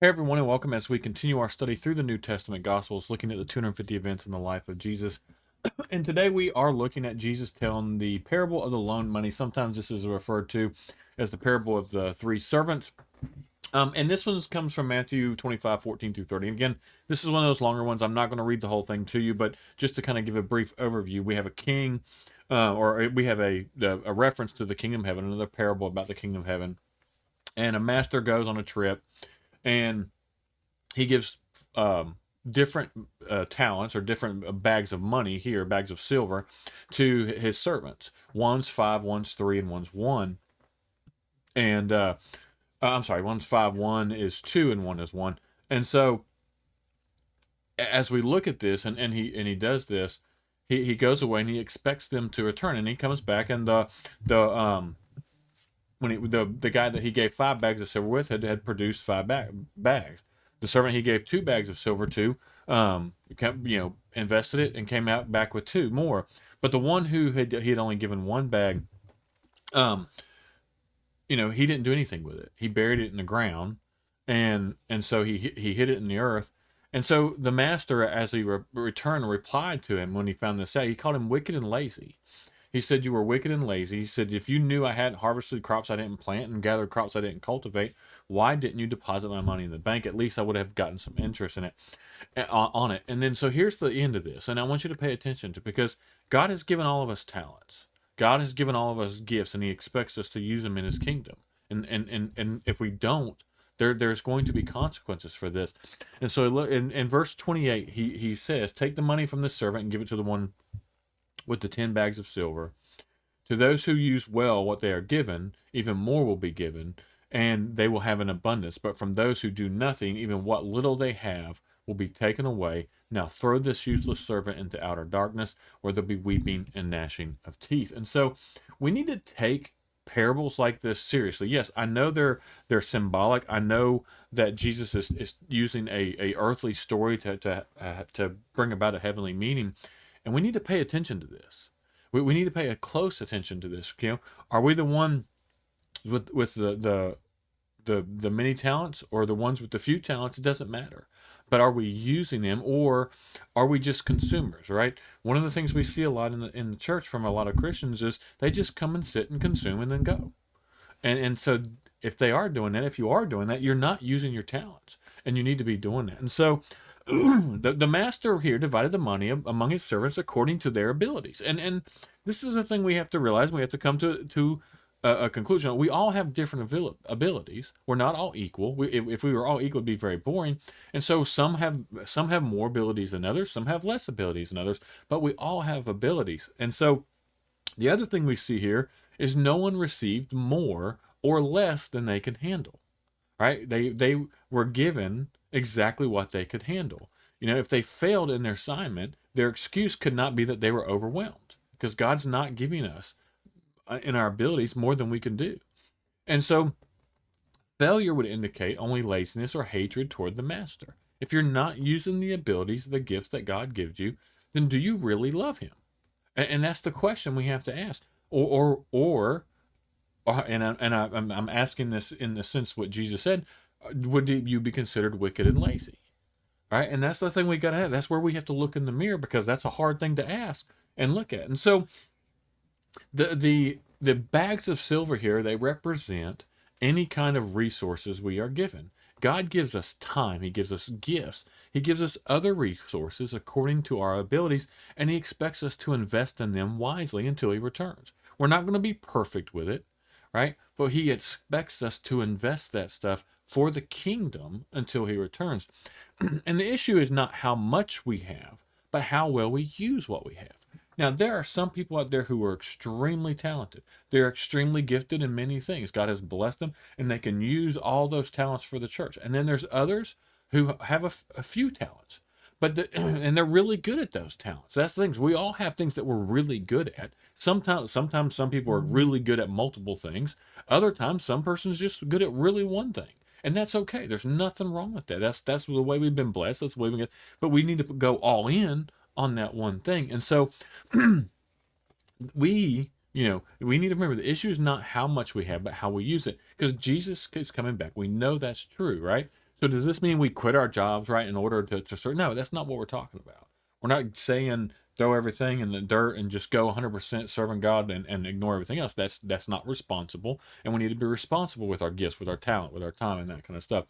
Hey everyone, and welcome as we continue our study through the New Testament Gospels, looking at the 250 events in the life of Jesus. And today we are looking at Jesus telling the parable of the loaned money. Sometimes this is referred to as the parable of the three servants. And this one comes from Matthew 25:14 through 30. And again, this is one of those longer ones. I'm not going to read the whole thing to you, but just to kind of give a brief overview, we have a king, or we have a reference to the kingdom of heaven, another parable about the kingdom of heaven. And a master goes on a trip, and he gives different talents or different bags of money here, bags of silver, to his servants. One's five, one's three, and one's one. And I'm sorry, one's five, one is two, and one is one. And so as we look at this, and he does this, he goes away and he expects them to return, and he comes back, and the when the guy that he gave 5 bags of silver with had produced bags. The servant he gave 2 bags of silver to, invested it and came out back with two more. But the one who he had only given 1 bag, um, he didn't do anything with it. He buried it in the ground, and so he hid it in the earth. And so the master, as he returned, replied to him when he found this out. He called him wicked and lazy. He said, "You were wicked and lazy." He said, "If you knew I hadn't harvested crops I didn't plant and gathered crops I didn't cultivate, why didn't you deposit my money in the bank? At least I would have gotten some interest in it, on it." And then, so here's the end of this. And I want you to pay attention to, because God has given all of us talents. God has given all of us gifts, and he expects us to use them in his kingdom. And if we don't, there's going to be consequences for this. And so look in verse 28, he says, "Take the money from this servant and give it to the one with the 10 bags of silver. To those who use well what they are given, even more will be given, and they will have an abundance. But from those who do nothing, even what little they have will be taken away. Now throw this useless servant into outer darkness, where there'll be weeping and gnashing of teeth." And so we need to take parables like this seriously. Yes, I know they're symbolic. I know that Jesus is using a earthly story to bring about a heavenly meaning, and we need to pay attention to this. We need to pay a close attention to this. Are we the one with the many talents, or the ones with the few talents? It doesn't matter. But are we using them, or are we just consumers? Right. One of the things we see a lot in the church from a lot of Christians is they just come and sit and consume and then go. And so if they are doing that, if you are doing that, you're not using your talents, and you need to be doing that. And so the master here divided the money among his servants according to their abilities. And this is a thing we have to realize. We have to come to a conclusion. We all have different abilities. We're not all equal. If we were all equal, it'd be very boring. And so some have more abilities than others. Some have less abilities than others. But we all have abilities. And so the other thing we see here is no one received more or less than they could handle. Right? They were given exactly what they could handle. If they failed in their assignment, their excuse could not be that they were overwhelmed, because God's not giving us in our abilities more than we can do. And so failure would indicate only laziness or hatred toward the master. If you're not using the abilities, the gifts that God gives you, then do you really love him? And that's the question we have to ask. I'm asking this in the sense what Jesus said: would you be considered wicked and lazy? Right? And that's the thing we got to have. That's where we have to look in the mirror, because that's a hard thing to ask and look at. And so the bags of silver here, they represent any kind of resources we are given. God gives us time. He gives us gifts. He gives us other resources according to our abilities, and he expects us to invest in them wisely until he returns. We're not going to be perfect with it, right? But he expects us to invest that stuff for the kingdom until he returns. And the issue is not how much we have, but how well we use what we have. Now, there are some people out there who are extremely talented. They're extremely gifted in many things. God has blessed them, and they can use all those talents for the church. And then there's others who have a few talents, and they're really good at those talents. That's the things. We all have things that we're really good at. Sometimes some people are really good at multiple things. Other times, some person's just good at really one thing. And that's okay. There's nothing wrong with that. That's the way we've been blessed. That's the way we get. But we need to go all in on that one thing. And so we need to remember the issue is not how much we have, but how we use it. Because Jesus is coming back. We know that's true, right? So does this mean we quit our jobs, right, in order to serve? No, that's not what we're talking about. We're not saying throw everything in the dirt and just go 100% serving God and ignore everything else. That's not responsible, and we need to be responsible with our gifts, with our talent, with our time, and that kind of stuff.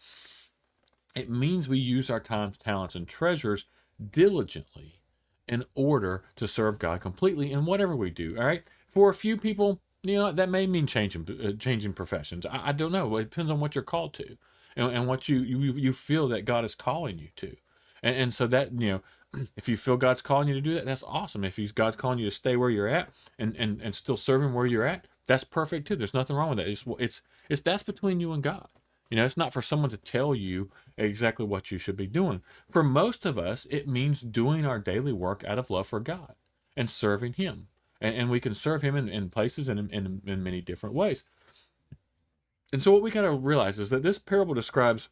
It means we use our time, talents, and treasures diligently in order to serve God completely in whatever we do. All right. For a few people, that may mean changing professions. I don't know. It depends on what you're called to, and what you feel that God is calling you to, and so that if you feel God's calling you to do that, that's awesome. If God's calling you to stay where you're at and still serving where you're at, that's perfect too. There's nothing wrong with that. It's that's between you and God. It's not for someone to tell you exactly what you should be doing. For most of us, it means doing our daily work out of love for God and serving Him. And we can serve Him in places and in many different ways. And so what we got to realize is that this parable describes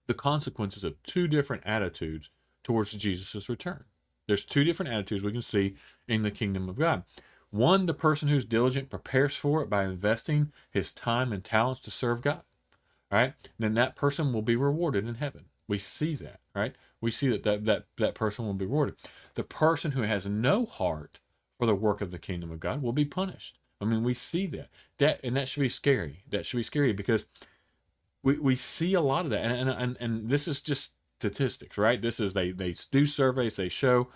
the consequences of two different attitudes towards Jesus' return. There's two different attitudes we can see in the kingdom of God. One, the person who's diligent prepares for it by investing his time and talents to serve God. Right? Then that person will be rewarded in heaven. We see that, right? We see that person will be rewarded. The person who has no heart for the work of the kingdom of God will be punished. I mean, we see and that should be scary. That should be scary because we see a lot of that, and this is just statistics, right? This is they do surveys, they show,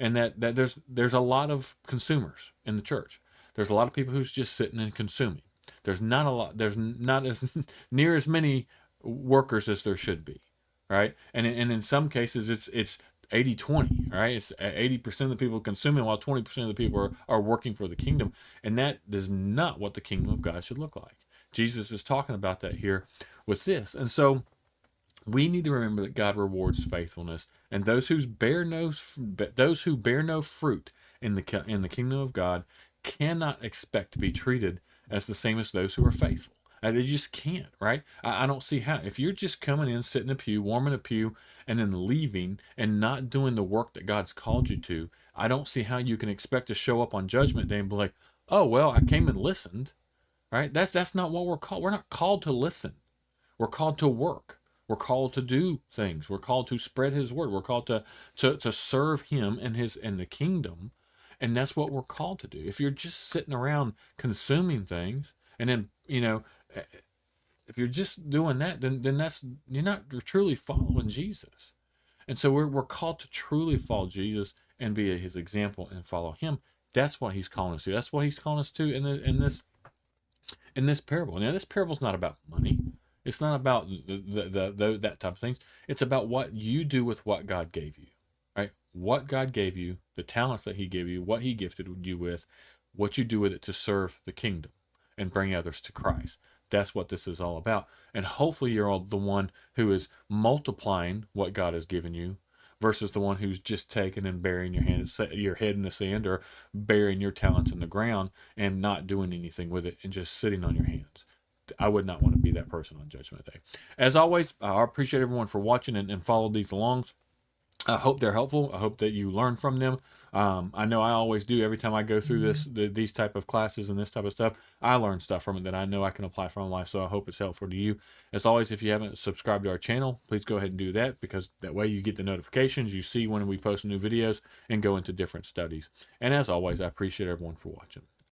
and that there's a lot of consumers in the church. There's a lot of people who's just sitting and consuming. There's not as near as many workers as there should be, right? And in some cases it's 80-20, right? It's 80% of the people consuming while 20% of the people are working for the kingdom, and that is not what the kingdom of God should look like. Jesus is talking about that here with this. And so we need to remember that God rewards faithfulness, and those who bear no fruit in the kingdom of God cannot expect to be treated as the same as those who are faithful. They just can't, right? I don't see how. If you're just coming in, sitting in a pew, warming a pew, and then leaving and not doing the work that God's called you to, I don't see how you can expect to show up on Judgment Day and be like, oh, well, I came and listened, right? That's not what we're called. We're not called to listen. We're called to work. We're called to do things. We're called to spread His word. We're called to serve Him and the kingdom. And that's what we're called to do. If you're just sitting around consuming things, and then, if you're just doing that, then you're not truly following Jesus. And so we're called to truly follow Jesus and be His example and follow Him. That's what He's calling us to. That's what He's calling us to in this parable. Now, this parable's not about money. It's not about that type of things. It's about what you do with what God gave you. Right? What God gave you, the talents that He gave you, what He gifted you with, what you do with it to serve the kingdom and bring others to Christ. That's what this is all about. And hopefully you're all the one who is multiplying what God has given you versus the one who's just taking and burying your head in the sand, or burying your talents in the ground and not doing anything with it and just sitting on your hands. I would not want to be that person on Judgment Day. As always, I appreciate everyone for watching and follow these along. I hope they're helpful. I hope that you learn from them. I know I always do. Every time I go through these type of classes and this type of stuff, I learn stuff from it that I know I can apply for my life. So I hope it's helpful to you. As always, if you haven't subscribed to our channel, please go ahead and do that, because that way you get the notifications. You see when we post new videos and go into different studies. And as always, I appreciate everyone for watching.